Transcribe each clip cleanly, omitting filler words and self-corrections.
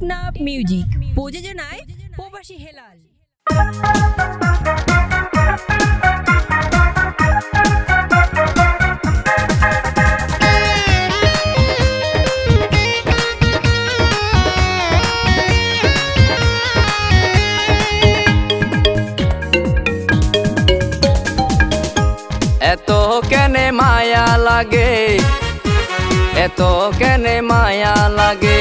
Teknaf music প্রযোজনায় প্রবাসী হেলাল। এত কেনে মায়া লাগে, এত কেনে মায়া লাগে,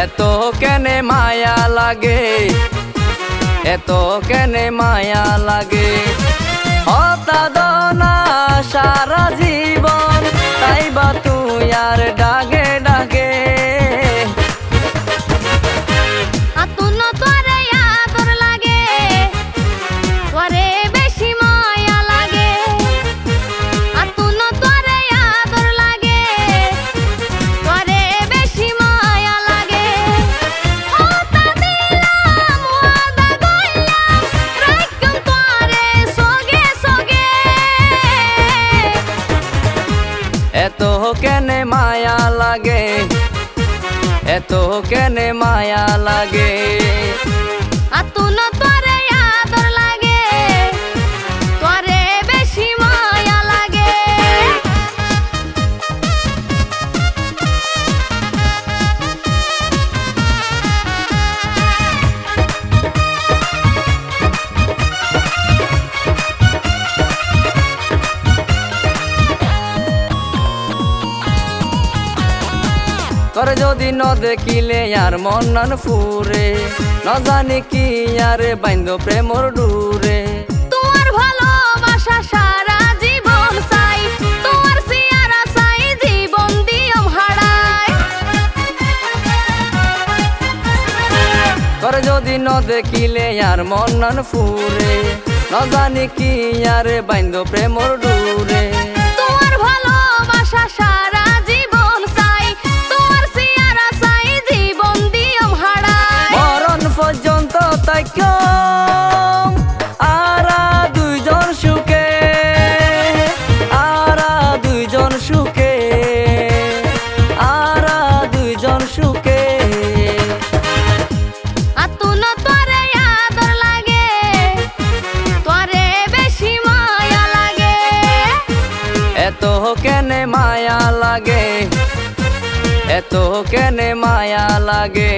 এত কেনে মায়া লাগে, এত কেনে মায়া লাগে। হতাদনা সারা জীবন তাইবা তুই আর ডাগে ডাগে। এত কেনে মায়া লাগে, এত কেনে মায়া লাগে, আতুন তোরে আদর লাগে, তোরে বেশি মায়া লাগে। তোরে যদি ন দেখিলে আর মন নান ফুরে, ন জানি কি আরে বাইন্দ প্রেমর ডুরে। তোমার ভালোবাসা সারা জীবন চাই, তোমার সিয়ারা চাই জীবন দিয়ম হারাই। তোরে যদি ন দেখিলে আর মন নান ফুরে, ন জানি কি আরে বাইন্দ প্রেমর ডুরে। তোমার ভালোবাসা সারা জীবন চাই, তোমার সিয়ারা চাই জীবন দিয়ম হারাই। মরণ পর্যন্ত তাই আরা দুইজন সুখে, আরা দুইজন সুখে, আরা দুইজন সুখে। আতুন তোরে আদর লাগে, তোরে বেশি মায়া লাগে। এত কেনে মায়া লাগে, এত কেনে মায়া লাগে।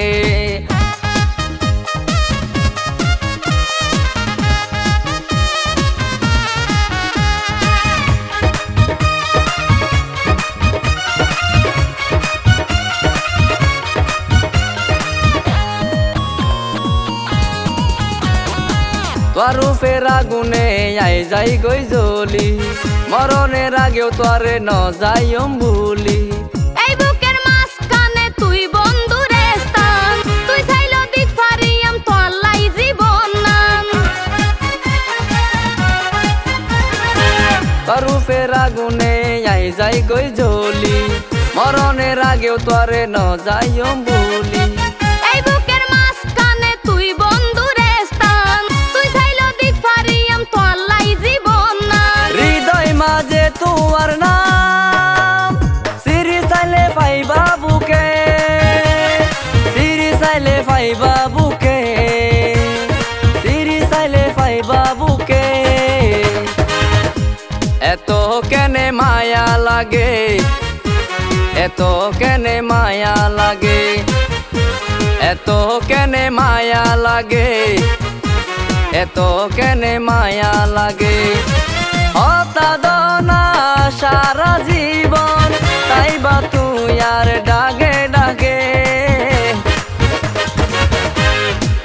তোর রূপের আগুনে আই যাই গই জ্বলি, মরণের আগেও তোরে ন যাইম ভুলি। এই বুকের মাঝখানে তুই বন্ধুরে স্থান, তুই চাইলো দিক পারিয়াম তোর লাই জীবন নাম। তোর রূপের আগুনে আই যাই গই জ্বলি, মরণের আগেও তোরে ন যাইম ভুলি। এই বুকের মাঝখানে তুই বন্ধুরে স্থান, তুই চাইলো দিক পারিয়াম তোর লাই জীবন নাম। হৃদয় মাঝে তোমার নাম, সিরি চাইলে পাইবা বুকে, সিরি চাইলে পাইবা বুকে, সিরি চাইলে পাইবা বুকে। এত কেনে মায়া লাগে, এত কেনে মায়া লাগে, এত কেনে মায়া লাগে, এত কেনে মায়া লাগে। হতাদনা সারা জীবন তাইবা তুই আর ডাগে ডাগে।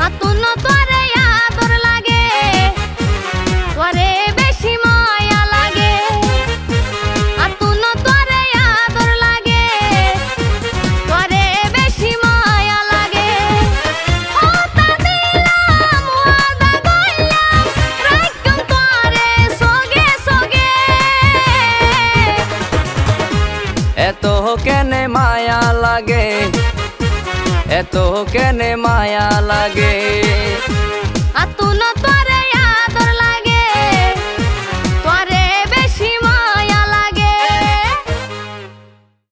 আতুন তোরে আদর লাগে, তোরে বেশি মায়া লাগে। আতুন তোরে আদর লাগে, তোরে বেশি মায়া লাগে। ওতা দিলাম ওয়াদা কইলাম, রাখতাম তোরে সগে সগে। এত কেনে মায়া লাগে, এত কেনে মায়া লাগে। আতুন